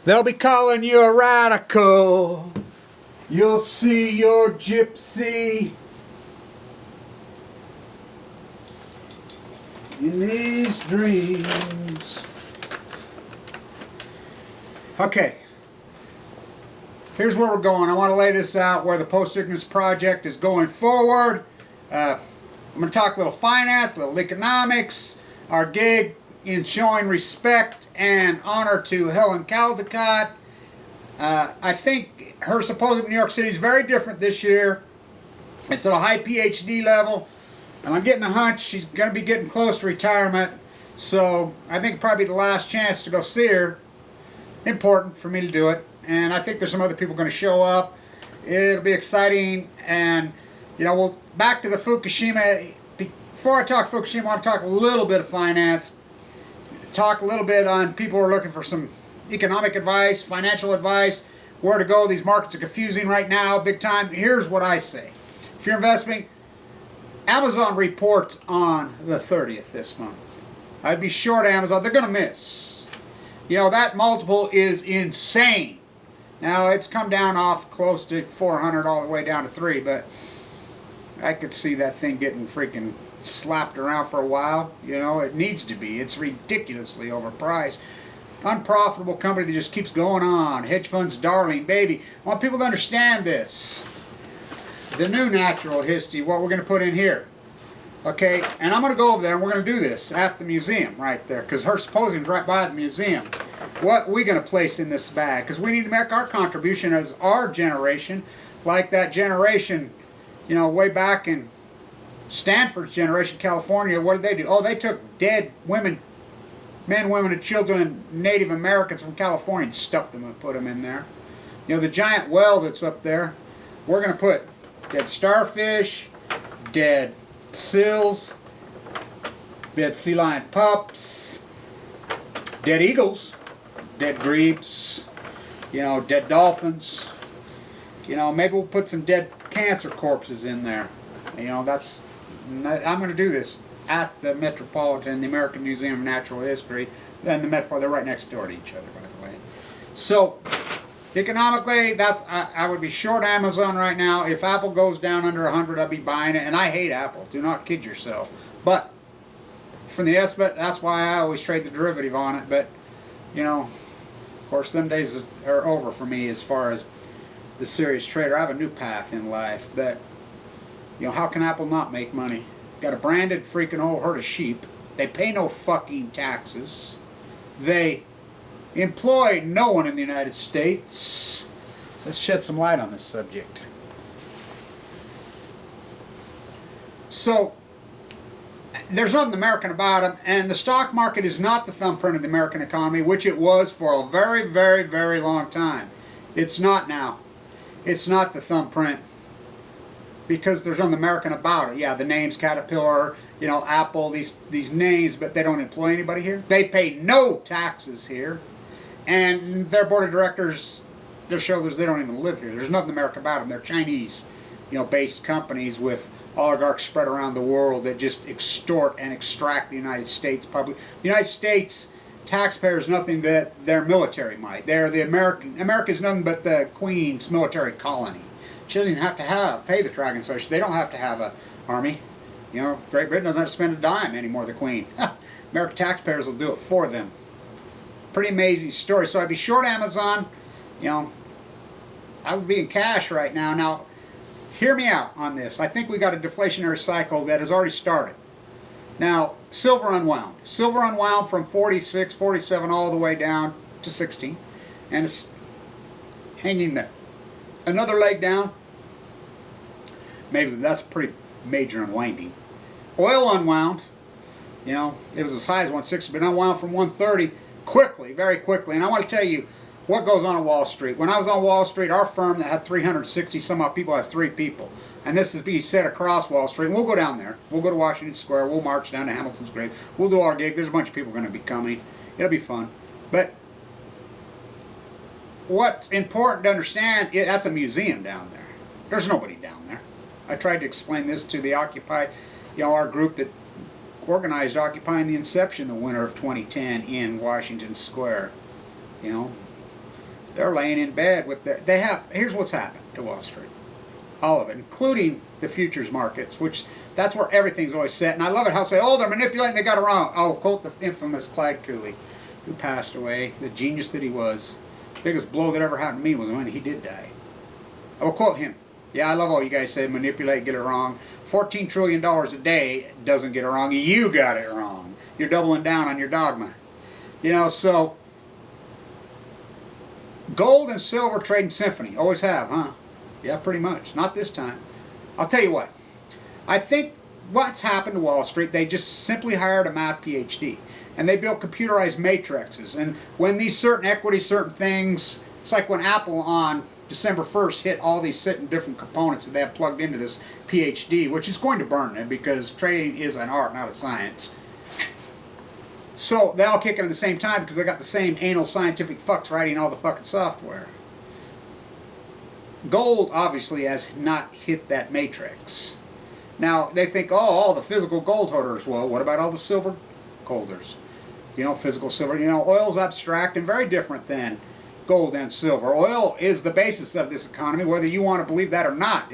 They'll be calling you a radical. You'll see your gypsy in these dreams. Okay. Here's where we're going. I want to lay this out where the Post-Ignorance Project is going forward. I'm going to talk a little finance, a little economics, our gig in showing respect and honor to Helen Caldecott. I think her symposium in New York City is very different this year. It's at a high PhD level, and I'm getting a hunch she's going to be getting close to retirement, so I think probably the last chance to go see her. Important for me to do it, and I think there's some other people going to show up. It'll be exciting, and you know, we'll back to the Fukushima. Before I talk Fukushima, I want to talk a little bit of finance, talk a little bit on people who are looking for some economic advice, financial advice, where to go. These markets are confusing right now, big time. Here's what I say. If you're investing, Amazon reports on the 30th this month. I'd be short Amazon. They're going to miss. You know, that multiple is insane. Now, it's come down off close to 400 all the way down to 3, but I could see that thing getting freaking slapped around for a while. You know, it needs to be. It's ridiculously overpriced. Unprofitable company that just keeps going on. Hedge funds darling, baby. I want people to understand this. The new natural history, what we're going to put in here. Okay, and I'm going to go over there and we're going to do this at the museum right there, because her symposium's right by the museum. What are we going to place in this bag? Because we need to make our contribution as our generation, like that generation, you know, way back in Stanford's generation, California. What did they do? Oh, they took dead women, men, women, and children, Native Americans from California, and stuffed them and put them in there. You know, the giant well that's up there, we're going to put dead starfish, dead seals, dead sea lion pups, dead eagles, dead grebes, you know, dead dolphins. You know, maybe we'll put some dead cancer corpses in there. You know, that's, I'm going to do this at the Metropolitan, the American Museum of Natural History, and the Metropolitan. They're right next door to each other, by the way. So, economically, that's I would be short Amazon right now. If Apple goes down under 100, I'd be buying it. And I hate Apple. Do not kid yourself. But from the estimate, that's why I always trade the derivative on it. But, you know, of course, them days are over for me as far as the serious trader. I have a new path in life. But, you know, how can Apple not make money? Got a branded freaking old herd of sheep. They pay no fucking taxes. They employ no one in the United States. Let's shed some light on this subject. So, there's nothing American about them, and the stock market is not the thumbprint of the American economy, which it was for a very, very, very long time. It's not now. It's not the thumbprint, because there's nothing American about it. Yeah, the names Caterpillar, you know, Apple, these names, but they don't employ anybody here. They pay no taxes here. And their board of directors, their shareholders, they don't even live here. There's nothing American about them. They're Chinese, you know, based companies with oligarchs spread around the world that just extort and extract the United States public. The United States taxpayer is nothing that their military might. They're the America is nothing but the Queen's military colony. She doesn't even have to pay the Dragon Association. They don't have to have an army. You know, Great Britain doesn't have to spend a dime anymore, the Queen. American taxpayers will do it for them. Pretty amazing story. So I'd be short Amazon. You know, I would be in cash right now. Now, hear me out on this. I think we got a deflationary cycle that has already started. Now, silver unwound. Silver unwound from 46, 47 all the way down to 16. And it's hanging there. Another leg down. Maybe that's pretty major unwinding. Oil unwound. You know, it was as high as 160, but unwound from 130 quickly, very quickly. And I want to tell you what goes on Wall Street. When I was on Wall Street, our firm that had 360 some odd people has 3 people. And this is being said across Wall Street. And we'll go down there. We'll go to Washington Square. We'll march down to Hamilton's grave. We'll do our gig. There's a bunch of people going to be coming. It'll be fun. But what's important to understand, that's a museum down there. There's nobody down there. I tried to explain this to the Occupy, you know, our group that organized Occupying the Inception the winter of 2010 in Washington Square. You know, They're laying in bed with their, here's what's happened to Wall Street. All of it, including the futures markets, which that's where everything's always set. And I love it how they say, oh, they're manipulating, they got it wrong. I'll quote the infamous Clyde Cooley, who passed away, the genius that he was. The biggest blow that ever happened to me was when he did die. I will quote him. Yeah, I love all you guys say manipulate, get it wrong. $14 trillion a day doesn't get it wrong. You got it wrong. You're doubling down on your dogma. You know, so gold and silver trading symphony. Always have, huh? Yeah, pretty much. Not this time. I'll tell you what. I think what's happened to Wall Street, they just simply hired a math PhD. And they built computerized matrices. And when these certain equities, certain things, it's like when Apple on December 1st hit all these certain different components that they have plugged into this PhD, which is going to burn them because trading is an art, not a science. So they all kick in at the same time because they got the same anal scientific fucks writing all the fucking software. Gold obviously has not hit that matrix. Now they think, oh, all the physical gold holders. Well, what about all the silver holders? You know, physical silver. You know, oil's abstract and very different than gold and silver. Oil is the basis of this economy, whether you want to believe that or not.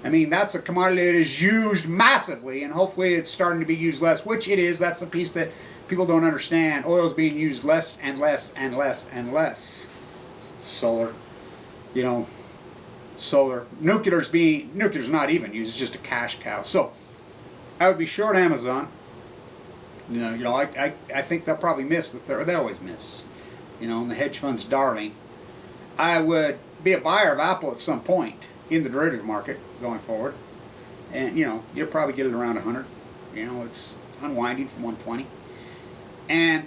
I mean, that's a commodity that is used massively, and hopefully it's starting to be used less, which it is. That's the piece that people don't understand. Oil is being used less and less and less and less. Solar, you know, nuclear's not even used. It's just a cash cow. So I would be short Amazon. You know, I think they'll probably miss the third. They always miss. You know, and the hedge fund's darling. I would be a buyer of Apple at some point in the derivative market going forward. And, you know, you'll probably get it around 100. You know, it's unwinding from 120. And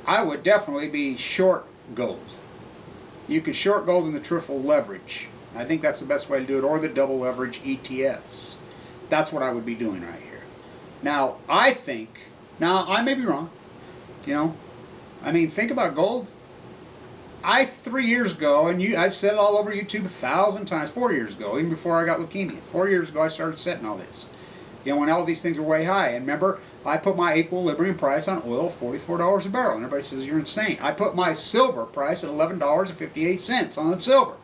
I would definitely be short gold. You can short gold in the triple leverage. I think that's the best way to do it, or the double leverage ETFs. That's what I would be doing right here. Now, I think, now I may be wrong, you know, I mean, think about gold. 3 years ago, and I've said it all over YouTube 1,000 times, 4 years ago, even before I got leukemia. 4 years ago I started setting all this. You know, when all these things were way high. And remember, I put my equilibrium price on oil at $44 a barrel. And everybody says, you're insane. I put my silver price at $11.58 on silver.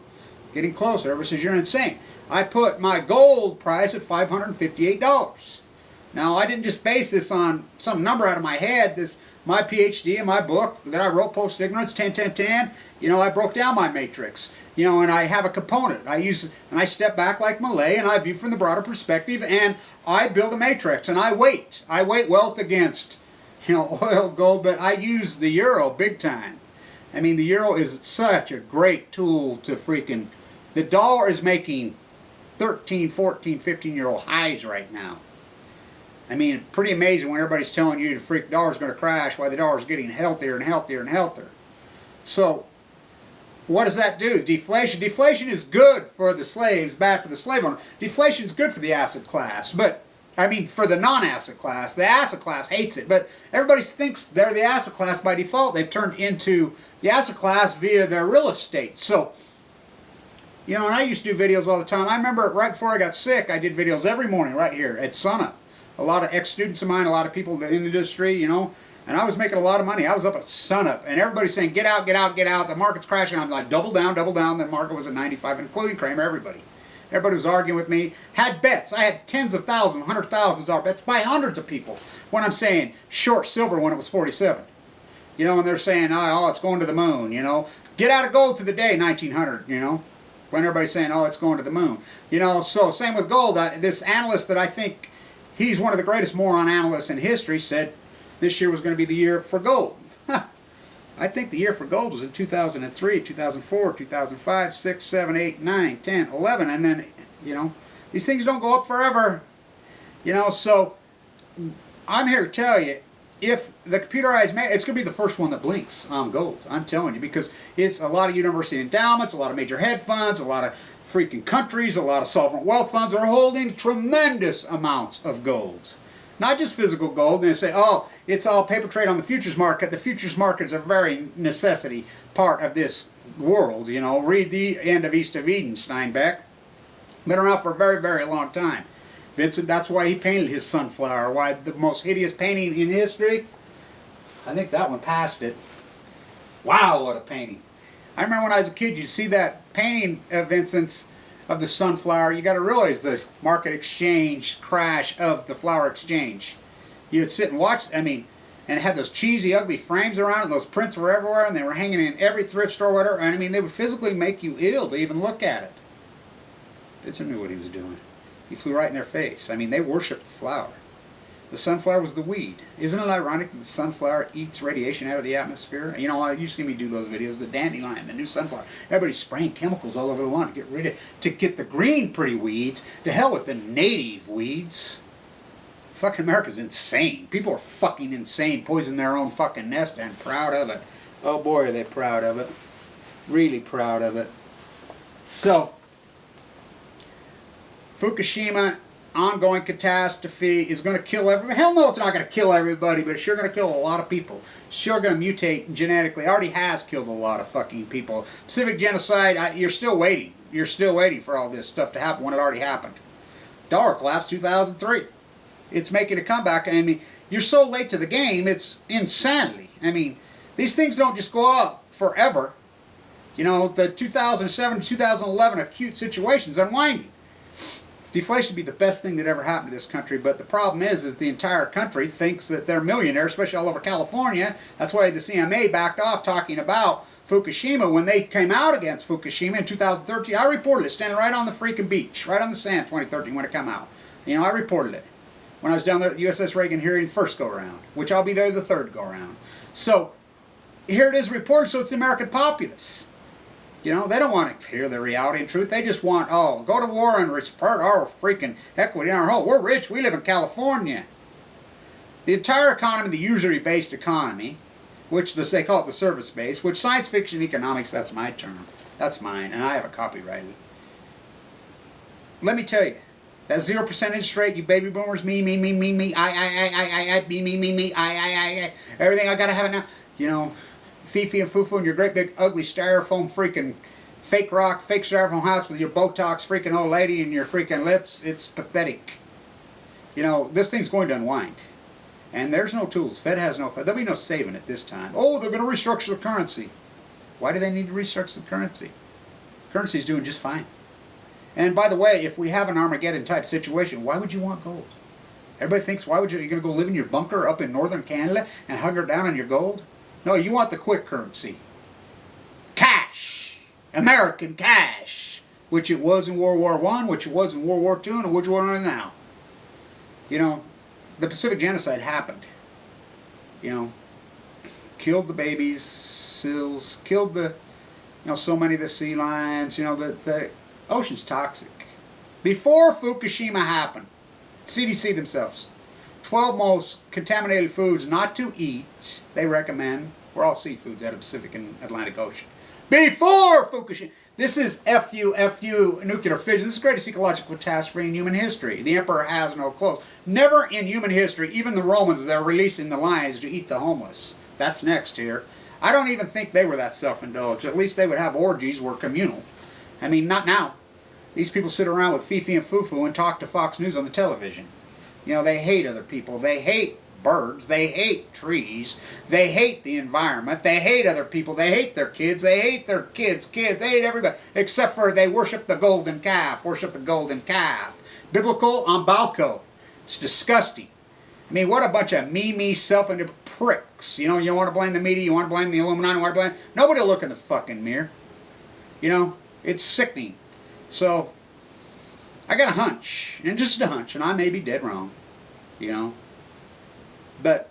Getting closer. Everybody says, you're insane. I put my gold price at $558. Now, I didn't just base this on some number out of my head. My PhD and my book that I wrote, Post-Ignorance, 10-10-10, you know, I broke down my matrix. You know, and I have a component. And I step back like Malay, and I view from the broader perspective, and I build a matrix, and I weight. I weight wealth against, you know, oil, gold, but I use the euro big time. I mean, the euro is such a great tool to freaking... The dollar is making 13, 14, 15-year-old highs right now. I mean, pretty amazing when everybody's telling you the freak dollar's going to crash, why the dollar's getting healthier and healthier and healthier. So, what does that do? Deflation. Deflation is good for the slaves, bad for the slave owner. Deflation is good for the asset class, but, I mean, for the non-asset class. The asset class hates it, but everybody thinks they're the asset class by default. They've turned into the asset class via their real estate. So, you know, and I used to do videos all the time. I remember right before I got sick, I did videos every morning right here at sunup. A lot of ex-students of mine, a lot of people in the industry, you know, and I was making a lot of money. I was up at sunup, and everybody's saying, get out, get out, get out. The market's crashing. I'm like, double down, double down. The market was at 95, including Kramer, everybody. Everybody was arguing with me. Had bets. I had tens of thousands, $100,000 bets by hundreds of people. When I'm saying short silver when it was 47. You know, and they're saying, oh, it's going to the moon, you know. Get out of gold to the day, 1900, you know. When everybody's saying, oh, it's going to the moon. You know, so same with gold. This analyst that I think, he's one of the greatest moron analysts in history, said this year was going to be the year for gold. I think the year for gold was in 2003, 2004, 2005, 6, 7, 8, 9, 10, 11. And then, you know, these things don't go up forever. You know, so I'm here to tell you, if the computerized, it's going to be the first one that blinks on gold. I'm telling you, because it's a lot of university endowments, a lot of major hedge funds, a lot of freaking countries, a lot of sovereign wealth funds are holding tremendous amounts of gold. Not just physical gold. And they say, oh, it's all paper trade on the futures market. The futures market is a very necessity part of this world. You know, read The End of East of Eden, Steinbeck. Been around for a very, very long time. Vincent, that's why he painted his sunflower. Why the most hideous painting in history? I think that one passed it. Wow, what a painting. I remember when I was a kid, you'd see that painting of Vincent's of the sunflower. You got to realize the market exchange crash of the flower exchange. You'd sit and watch, I mean, and it had those cheesy, ugly frames around it, and those prints were everywhere, and they were hanging in every thrift store, whatever. And I mean, they would physically make you ill to even look at it. Vincent knew what he was doing. He flew right in their face. I mean, they worshipped the flower. The sunflower was the weed. Isn't it ironic that the sunflower eats radiation out of the atmosphere? You know, you see me do those videos, the dandelion, the new sunflower. Everybody's spraying chemicals all over the lawn to get the green pretty weeds. To hell with the native weeds. Fucking America's insane. People are fucking insane, poisoning their own fucking nest and proud of it. Oh boy, are they proud of it. Really proud of it. So, Fukushima, ongoing catastrophe, is going to kill everybody. Hell no, it's not going to kill everybody, but it's sure going to kill a lot of people. It's sure going to mutate genetically. It already has killed a lot of fucking people. Pacific genocide, you're still waiting. You're still waiting for all this stuff to happen when it already happened. Dollar collapse 2003. It's making a comeback. I mean, you're so late to the game, it's insanity. I mean, these things don't just go up forever. You know, the 2007 2011 acute situation's unwinding. Deflation would be the best thing that ever happened to this country, but the problem is the entire country thinks that they're millionaires, especially all over California. That's why the CMA backed off talking about Fukushima. When they came out against Fukushima in 2013, I reported it, standing right on the freaking beach, right on the sand, 2013 when it came out. You know, I reported it when I was down there at the USS Reagan hearing first go-around, which I'll be there the third go-around. So, here it is reported, so it's the American populace. You know, they don't want to hear the reality and truth. They just want, oh, go to war and support our freaking equity in our home. We're rich. We live in California. The entire economy, the usury-based economy, which they call it the service-based, which science fiction economics, that's my term. That's mine, and I have a copyrighted. Let me tell you, that 0% interest rate, you baby boomers, me, me, I, everything, I gotta have it now. You know, Fifi and Fufu and your great big ugly styrofoam freaking fake rock, fake styrofoam house with your Botox freaking old lady and your freaking lips. It's pathetic. You know, this thing's going to unwind. And there's no tools. Fed has no, there'll be no saving it this time. Oh, they're going to restructure the currency. Why do they need to restructure the currency? Currency's doing just fine. And by the way, if we have an Armageddon type situation, why would you want gold? Everybody thinks, why would you're going to go live in your bunker up in northern Canada and hugger down on your gold? No, you want the quick currency. Cash. American cash. Which it was in World War I, which it was in World War II, and which we're in now. You know, the Pacific genocide happened. You know, killed the babies, seals, killed the, you know, so many of the sea lions. You know, the ocean's toxic. Before Fukushima happened, CDC themselves, 12 most contaminated foods not to eat, they recommend, were all seafoods out of the Pacific and Atlantic Ocean. Before Fukushima, this is FU nuclear fission. This is the greatest ecological catastrophe in human history. The emperor has no clothes. Never in human history, even the Romans, they're releasing the lions to eat the homeless. That's next here. I don't even think they were that self-indulged. At least they would have orgies were communal. I mean, not now. These people sit around with Fifi and Fufu and talk to Fox News on the television. You know, they hate other people. They hate birds. They hate trees. They hate the environment. They hate other people. They hate their kids. They hate their kids. Kids. They hate everybody. Except for they worship the golden calf. Worship the golden calf. Biblical umbilical. It's disgusting. I mean, what a bunch of me, self-indulgent pricks. You know, you want to blame the media. You want to blame the Illuminati. You want to blame... Nobody will look in the fucking mirror. You know, it's sickening. So, I got a hunch, and just a hunch, and I may be dead wrong, you know, but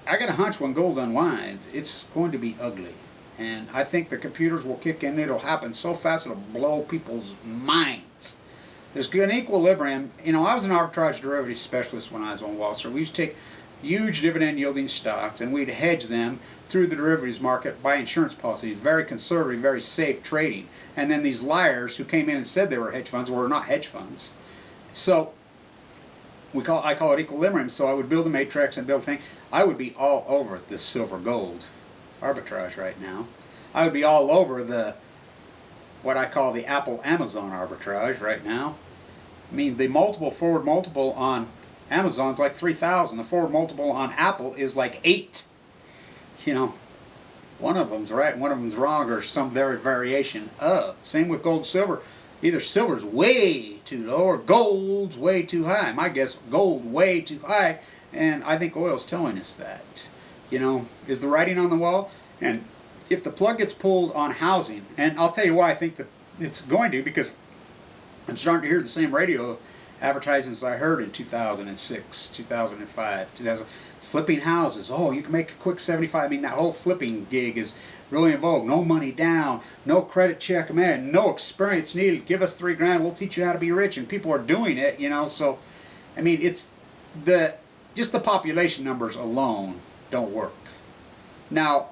I got a hunch when gold unwinds, it's going to be ugly, and I think the computers will kick in. It'll happen so fast it'll blow people's minds. There's an equilibrium. You know, I was an arbitrage derivatives specialist when I was on Wall Street. We used to take huge dividend yielding stocks and we'd hedge them through the derivatives market by insurance policies. Very conservative, very safe trading. And then these liars who came in and said they were hedge funds were not hedge funds. So I call it equilibrium. So I would build a matrix and build a thing. I would be all over this silver gold arbitrage right now. I would be all over the what I call the Apple Amazon arbitrage right now. I mean, the forward multiple on Amazon's like 3,000. The forward multiple on Apple is like 8. You know, One of them's right, one of them's wrong, or some variation of. Same with gold and silver. Either silver's way too low or gold's way too high. My guess, gold way too high, and I think oil's telling us that. You know, is the writing on the wall? And if the plug gets pulled on housing, and I'll tell you why I think that it's going to, because I'm starting to hear the same radio advertisements I heard in 2006, 2005, 2000. Flipping houses. Oh, you can make a quick 75. I mean, that whole flipping gig is really in vogue. No money down, no credit check, man, no experience needed. Give us $3 grand, we'll teach you how to be rich, and people are doing it, you know. So, I mean, it's just the population numbers alone don't work. Now,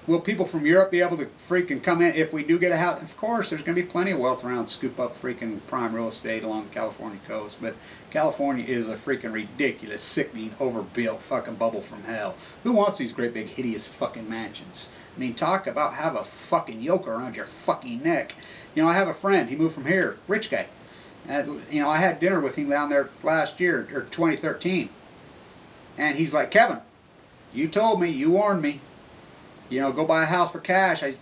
will people from Europe be able to freaking come in if we do get a house? Of course, there's going to be plenty of wealth around to scoop up freaking prime real estate along the California coast. But California is a freaking ridiculous, sickening, overbuilt fucking bubble from hell. Who wants these great big hideous fucking mansions? I mean, talk about have a fucking yoke around your fucking neck. You know, I have a friend, he moved from here, rich guy. And, you know, I had dinner with him down there last year, or 2013. And he's like, Kevin, you told me, you warned me. You know, go buy a house for cash. I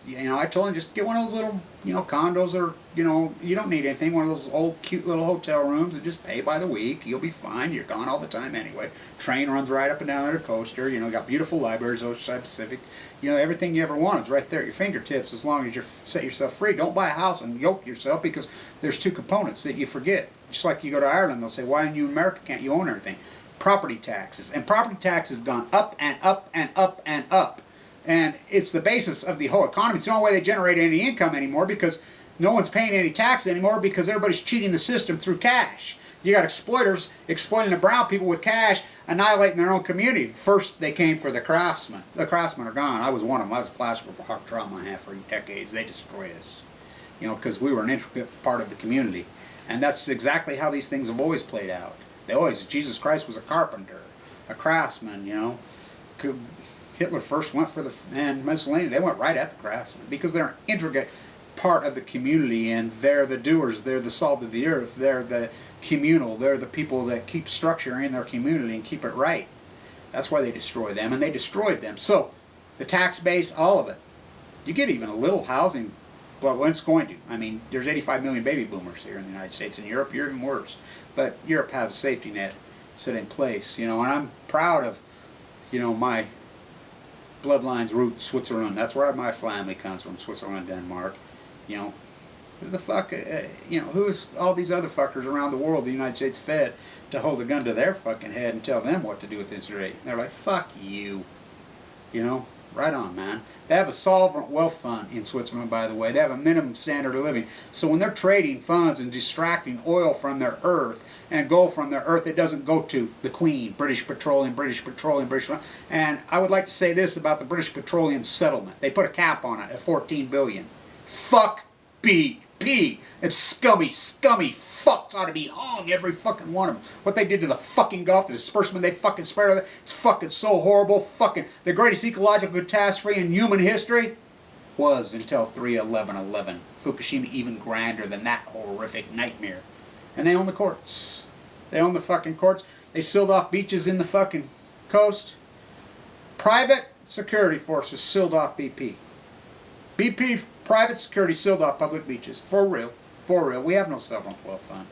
told him just get one of those little, you know, condos, or, you know, you don't need anything. One of those old cute little hotel rooms, and just pay by the week. You'll be fine. You're gone all the time anyway. Train runs right up and down there, the coaster. You know, got beautiful libraries, Oceanside Pacific. You know, everything you ever want is right there at your fingertips, as long as you set yourself free. Don't buy a house and yoke yourself, because there's two components that you forget. Just like you go to Ireland, they'll say, why in America can't you own everything? Property taxes. And property taxes have gone up and up and up and up. And it's the basis of the whole economy. It's the only way they generate any income anymore, because no one's paying any tax anymore, because everybody's cheating the system through cash. You got exploiters exploiting the brown people with cash, annihilating their own community. First they came for the craftsmen. The craftsmen are gone. I was one of them. I was a plasterer for hard trauma and a half for decades. They destroyed us. You know, because we were an intricate part of the community. And that's exactly how these things have always played out. Jesus Christ was a carpenter, a craftsman, you know. Hitler first went for and Mussolini, they went right at the craftsmen, because they're an intricate part of the community, and they're the doers, they're the salt of the earth, they're the communal, they're the people that keep structure in their community and keep it right. That's why they destroy them, and they destroyed them. So, the tax base, all of it. You get even a little housing, but when it's going to. I mean, there's 85 million baby boomers here in the United States. In Europe, you're even worse. But Europe has a safety net set in place, you know, and I'm proud of, you know, my bloodline's root, Switzerland. That's where my family comes from, Switzerland, Denmark. You know, who the fuck, you know, who's all these other fuckers around the world the United States fed to hold a gun to their fucking head and tell them what to do with this rate? They're like, fuck you. You know, right on, man. They have a sovereign wealth fund in Switzerland, by the way. They have a minimum standard of living. So when they're trading funds and distracting oil from their earth and gold from their earth, it doesn't go to the Queen, British Petroleum, British Petroleum, British Petroleum. And I would like to say this about the British Petroleum settlement. They put a cap on it at $14 billion. Fuck BP. Them scummy, scummy fucks ought to be hung, every fucking one of them. What they did to the fucking Gulf, the disbursement they fucking spared of it, it's fucking so horrible. Fucking the greatest ecological catastrophe in human history was until 3/11/11. Fukushima even grander than that horrific nightmare. And they own the courts. They own the fucking courts. They sealed off beaches in the fucking coast. Private security forces sealed off BP. BP private security sealed off public beaches. For real. For real. We have no sovereign wealth fund.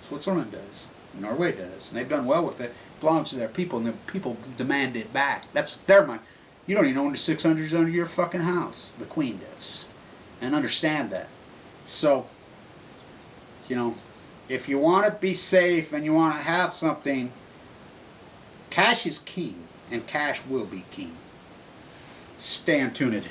Switzerland does. Norway does. And they've done well with it. It belongs to their people, and the people demand it back. That's their money. You don't even own the 600s under your fucking house. The Queen does. And understand that. So, you know, if you want to be safe and you want to have something, cash is king, and cash will be king. Stay untuned.